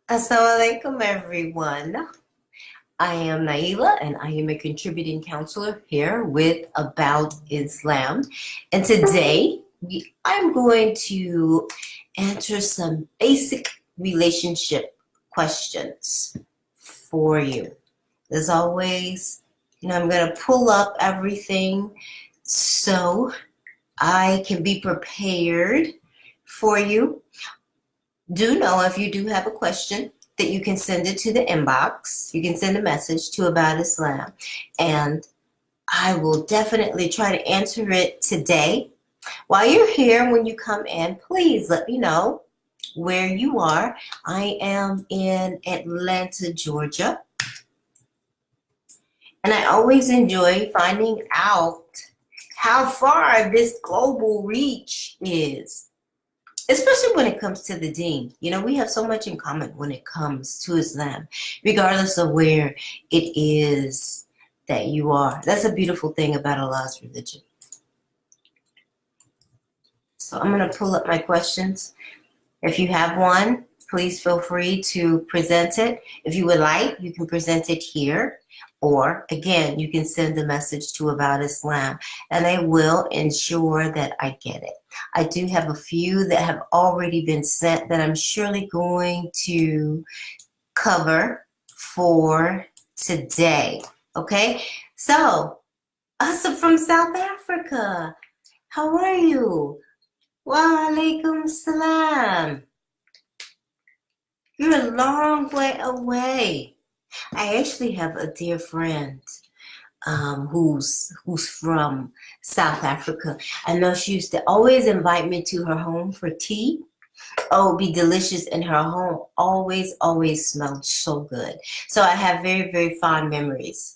Assalamualaikum, everyone. I am Naaila, and I am a contributing counselor here with About Islam. And today, I'm going to answer some basic relationship questions for you. As always, I'm going to pull up everything so I can be prepared for you. Do know if you do have a question that you can send it to the inbox. You can send a message to About Islam, and I will definitely try to answer it today. While you're here, when you come in, please let me know where you are. I am in Atlanta, Georgia, and I always enjoy finding out how far this global reach is. Especially when it comes to the deen. We have so much in common when it comes to Islam, regardless of where it is that you are. That's a beautiful thing about Allah's religion. So I'm going to pull up my questions. If you have one, please feel free to present it. If you would like, you can present it here. Or, again, you can send a message to About Islam, and I will ensure that I get it. I do have a few that have already been sent that I'm surely going to cover for today. Okay? So, Asa from South Africa, how are you? Wa alaikum salam. You're a long way away. I actually have a dear friend who's from South Africa. I know she used to always invite me to her home for tea. Oh, it'd be delicious, and her home always smelled so good. So I have very, very fond memories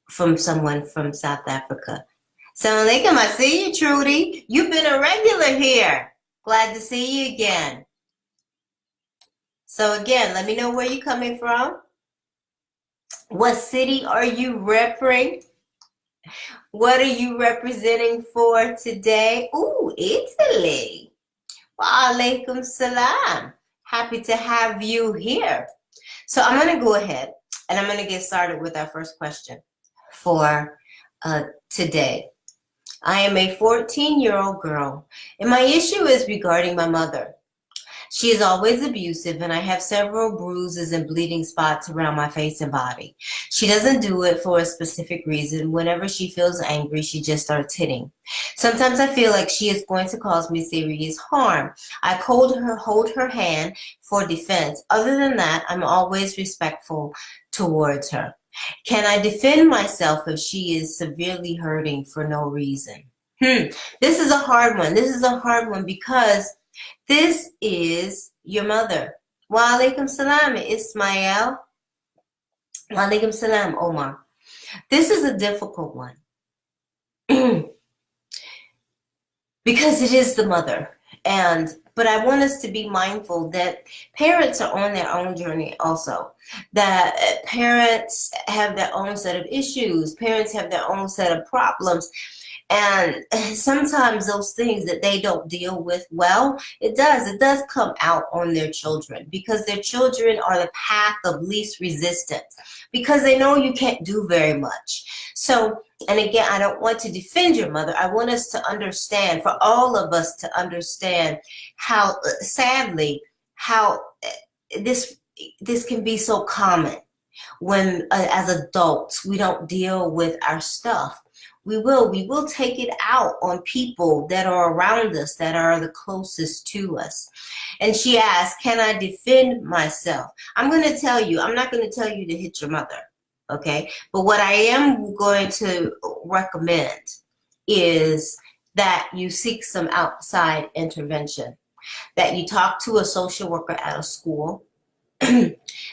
from someone from South Africa. Assalamu alaikum, I see you, Trudy. You've been a regular here. Glad to see you again. So again, let me know where you're coming from. What city are you repping? What are you representing for today? Ooh, Italy. Wa alaikum salam. Happy to have you here. So I'm going to go ahead and I'm going to get started with our first question for today. I am a 14-year-old girl, and my issue is regarding my mother. She is always abusive, and I have several bruises and bleeding spots around my face and body. She doesn't do it for a specific reason. Whenever she feels angry, she just starts hitting. Sometimes I feel like she is going to cause me serious harm. I hold her hand for defense. Other than that, I'm always respectful towards her. Can I defend myself if she is severely hurting for no reason? This is a hard one. This is a hard one because this is your mother. Wa alaikum salam, Ismail. Wa alaikum salam, Omar. This is a difficult one because it is the mother. But I want us to be mindful that parents are on their own journey also. That parents have their own set of issues. Parents have their own set of problems. And sometimes those things that they don't deal with well, it does come out on their children, because their children are the path of least resistance, because they know you can't do very much. So, and again, I don't want to defend your mother. I want us to understand, for all of us to understand how, sadly, how this can be so common when, as adults, we don't deal with our stuff. We will take it out on people that are around us, that are the closest to us. And she asked, can I defend myself? I'm going to tell you, I'm not going to tell you to hit your mother, okay? But what I am going to recommend is that you seek some outside intervention, that you talk to a social worker at a school,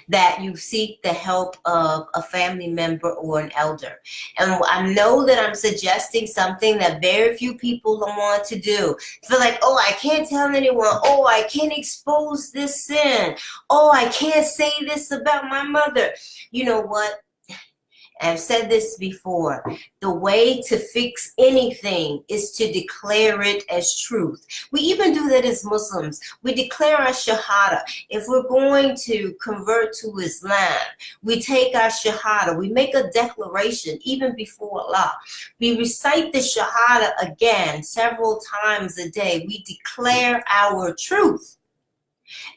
that you seek the help of a family member or an elder. And I know that I'm suggesting something that very few people want to do. Feel like, oh, I can't tell anyone. Oh, I can't expose this sin. Oh, I can't say this about my mother. You know what? And I've said this before, the way to fix anything is to declare it as truth. We even do that as Muslims. We declare our shahada. If we're going to convert to Islam, we take our shahada. We make a declaration even before Allah. We recite the shahada again several times a day. We declare our truth.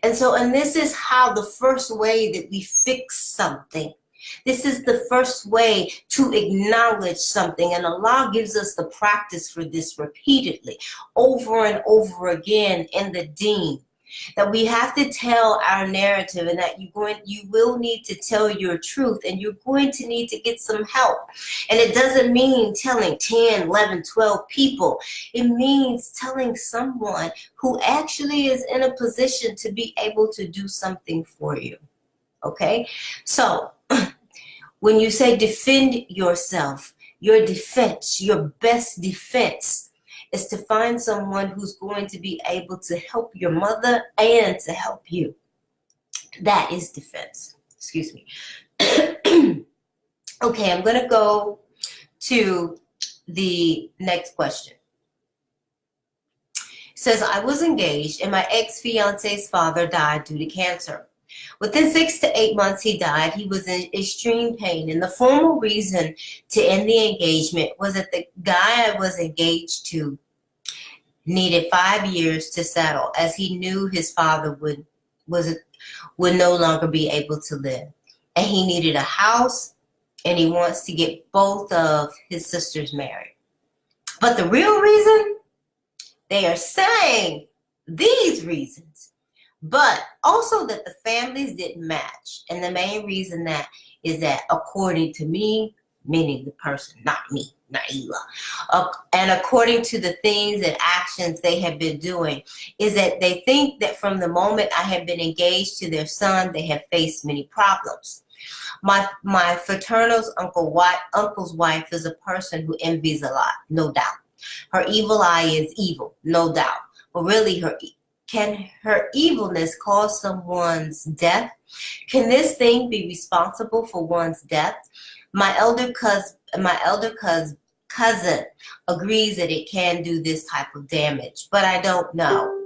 And this is how the first way that we fix something. This is the first way to acknowledge something. And Allah gives us the practice for this repeatedly, over and over again in the deen. That we have to tell our narrative, and that you will need to tell your truth, and you're going to need to get some help. And it doesn't mean telling 10, 11, 12 people. It means telling someone who actually is in a position to be able to do something for you. Okay? So, when you say defend yourself, your defense, your best defense is to find someone who's going to be able to help your mother and to help you. That is defense. Excuse me. Okay, I'm going to go to the next question. It says, I was engaged and my ex-fiance's father died due to cancer. Within 6 to 8 months, he died. He was in extreme pain. And the formal reason to end the engagement was that the guy I was engaged to needed 5 years to settle, as he knew his father would no longer be able to live. And he needed a house, and he wants to get both of his sisters married. But the real reason, they are saying these reasons, but also that the families didn't match. And the main reason that is that, according to me, meaning the person, not me, Naaila, and according to the things and actions they have been doing, is that they think that from the moment I have been engaged to their son, they have faced many problems. My fraternal uncle's wife is a person who envies a lot, no doubt. Her evil eye is evil, no doubt. But really, can her evilness cause someone's death? Can this thing be responsible for one's death? My elder cousin agrees that it can do this type of damage, but I don't know.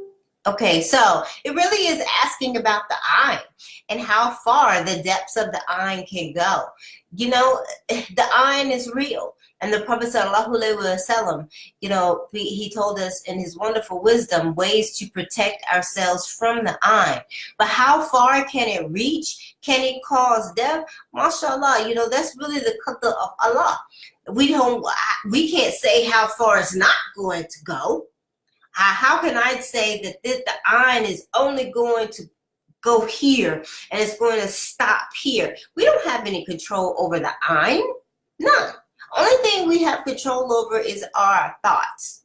Okay, so it really is asking about the ayn and how far the depths of the ayn can go. You know, the ayn is real. And the Prophet sallallahu alaihi wasallam, you know, he told us in his wonderful wisdom ways to protect ourselves from the ayn. But how far can it reach? Can it cause death? MashaAllah, you know, that's really the qadr of Allah. We can't say how far it's not going to go. How can I say that the ayn is only going to go here and it's going to stop here? We don't have any control over the ayn. None. Only thing we have control over is our thoughts.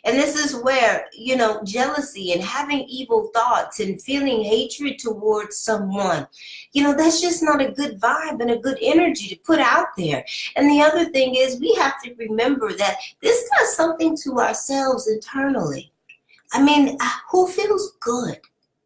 And this is where, you know, jealousy and having evil thoughts and feeling hatred towards someone, you know, that's just not a good vibe and a good energy to put out there. And the other thing is we have to remember that this does something to ourselves internally. I mean, who feels good?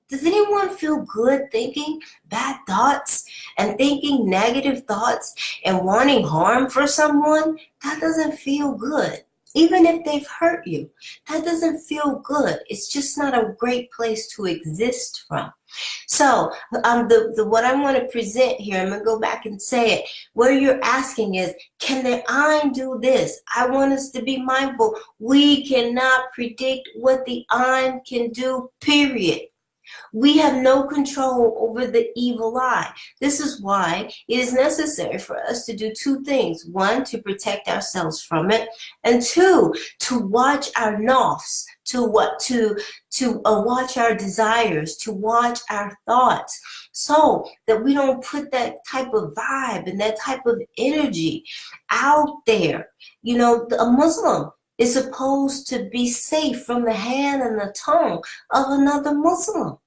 Does anyone feel good thinking bad thoughts and thinking negative thoughts and wanting harm for someone? That doesn't feel good. Even if they've hurt you, that doesn't feel good. It's just not a great place to exist from. So what I want to present here, I'm going to go back and say it. What you're asking is, can the ayn do this? I want us to be mindful. We cannot predict what the ayn can do, period. We have no control over the evil eye. This is why it is necessary for us to do two things. One, to protect ourselves from it. And two, to watch our nafs, to watch our desires, to watch our thoughts, so that we don't put that type of vibe and that type of energy out there. You know, a Muslim is supposed to be safe from the hand and the tongue of another Muslim.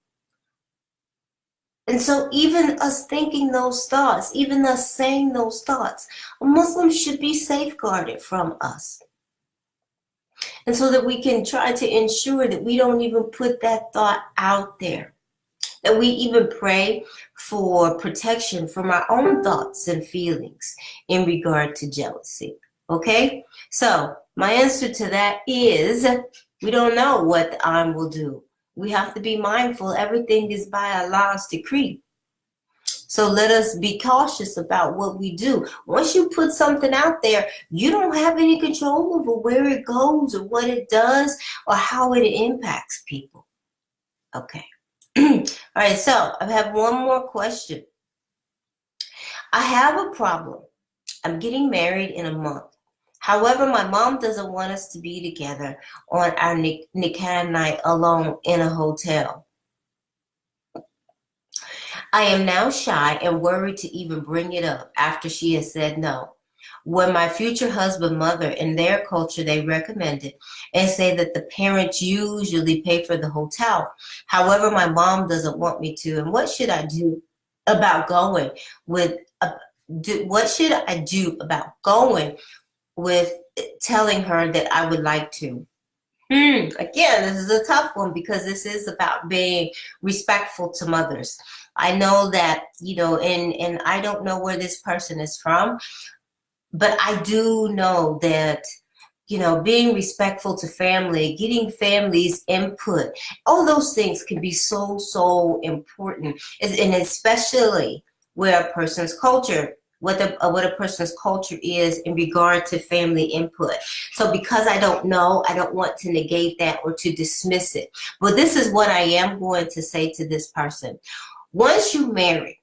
And so even us thinking those thoughts, even us saying those thoughts, a Muslim should be safeguarded from us. And so that we can try to ensure that we don't even put that thought out there. that we even pray for protection from our own thoughts and feelings in regard to jealousy. Okay? So, my answer to that is we don't know what the arm will do. We have to be mindful. Everything is by Allah's decree. So let us be cautious about what we do. Once you put something out there, you don't have any control over where it goes or what it does or how it impacts people. Okay. All right, so I have one more question. I have a problem. I'm getting married in a month. However, my mom doesn't want us to be together on our nikah night alone in a hotel. I am now shy and worried to even bring it up after she has said no. When my future husband, mother, in their culture, they recommend it and say that the parents usually pay for the hotel. However, my mom doesn't want me to. And what should I do about going with? What should I do about going with telling her that I would like to? Again, this is a tough one because this is about being respectful to mothers. I know that, and I don't know where this person is from, but I do know that, being respectful to family, getting family's input, all those things can be so, so important. And especially where a person's culture, what a person's culture is in regard to family input. So because I don't know, I don't want to negate that or to dismiss it. But this is what I am going to say to this person. Once you marry,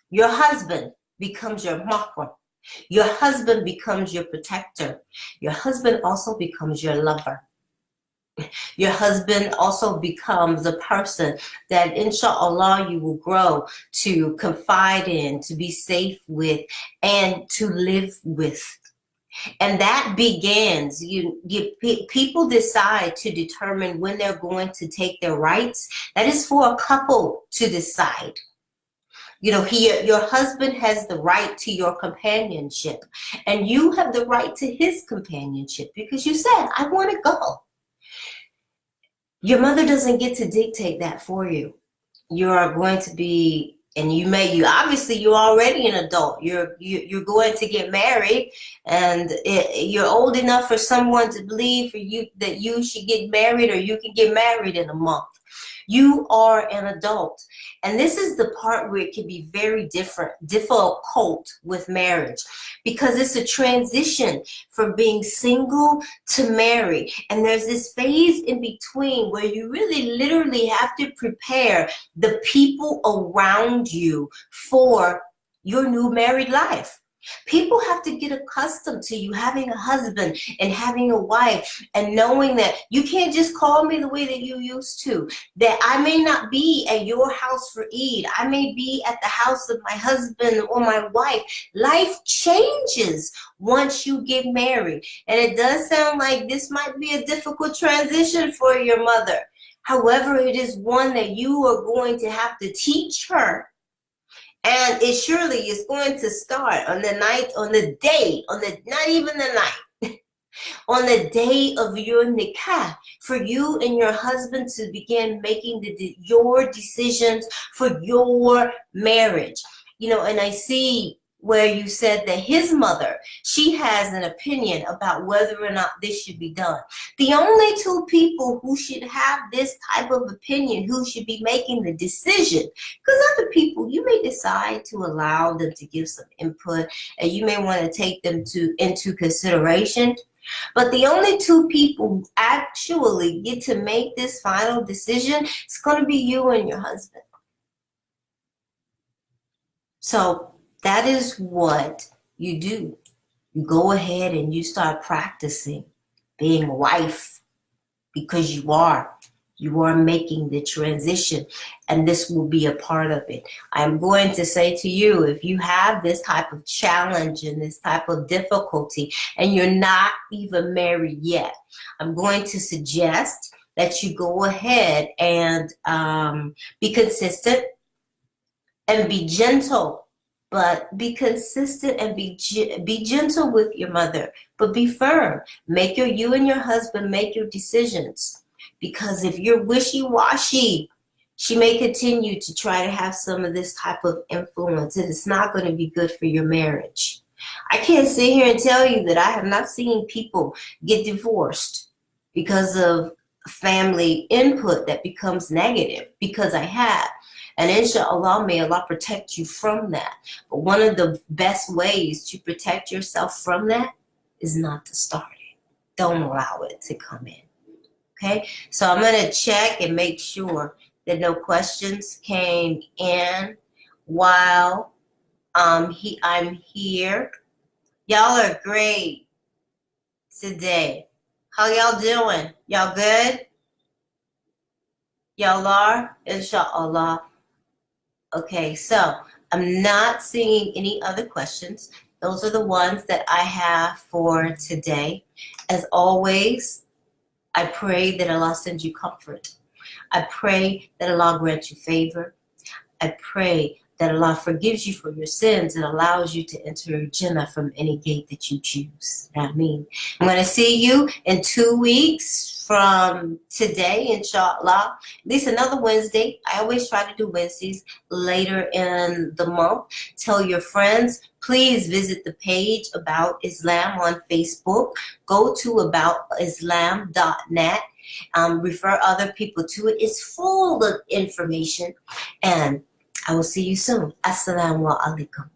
your husband becomes your mahram. Your husband becomes your protector. Your husband also becomes your lover. Your husband also becomes a person that, inshallah, you will grow to confide in, to be safe with, and to live with. And that begins, people decide to determine when they're going to take their rights. That is for a couple to decide. Your husband has the right to your companionship, and you have the right to his companionship because you said, I want to go. Your mother doesn't get to dictate that for you. You are going to be, and you obviously you're already an adult. You're going to get married, and you're old enough for someone to believe for you that you should get married, or you can get married in a month. You are an adult. And this is the part where it can be very difficult with marriage, because it's a transition from being single to married. And there's this phase in between where you really literally have to prepare the people around you for your new married life. People have to get accustomed to you having a husband and having a wife, and knowing that you can't just call me the way that you used to, that I may not be at your house for Eid. I may be at the house of my husband or my wife. Life changes once you get married. And it does sound like this might be a difficult transition for your mother. However, it is one that you are going to have to teach her. And it surely is going to start on the day, not even the night, on the day of your nikah, for you and your husband to begin making your decisions for your marriage. And I see where you said that his mother, she has an opinion about whether or not this should be done. The only two people who should have this type of opinion, who should be making the decision, because other people, you may decide to allow them to give some input, and you may want to take them into consideration. But the only two people who actually get to make this final decision, it's going to be you and your husband. So that is what you do. You go ahead and you start practicing being a wife, because you are making the transition, and this will be a part of it. I'm going to say to you, if you have this type of challenge and this type of difficulty, and you're not even married yet, I'm going to suggest that you go ahead and be consistent and be gentle. But be consistent and be gentle with your mother, but be firm. You and your husband make your decisions. Because if you're wishy-washy, She may continue to try to have some of this type of influence, and it's not going to be good for your marriage. I can't sit here and tell you that I have not seen people get divorced because of family input that becomes negative, because I have. And inshallah, may Allah protect you from that. But one of the best ways to protect yourself from that is not to start it. Don't allow it to come in. Okay? So I'm going to check and make sure that no questions came in while I'm here. Y'all are great today. How y'all doing? Y'all good? Y'all are? Inshallah. Okay, so I'm not seeing any other questions. Those are the ones that I have for today. As always, I pray that Allah sends you comfort. I pray that Allah grants you favor. I pray that Allah forgives you for your sins and allows you to enter Jannah from any gate that you choose. I mean, I'm going to see you in 2 weeks from today, inshallah. At least another Wednesday. I always try to do Wednesdays later in the month. Tell your friends. Please visit the page About Islam on Facebook. Go to aboutislam.net. Refer other people to it. It's full of information. And I will see you soon. Assalamu alaikum.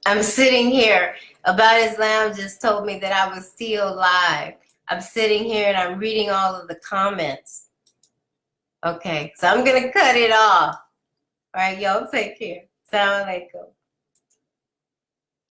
I'm sitting here. About Islam just told me that I was still live. I'm sitting here and I'm reading all of the comments. Okay, so I'm going to cut it off. All right, y'all take care. Assalamu alaikum.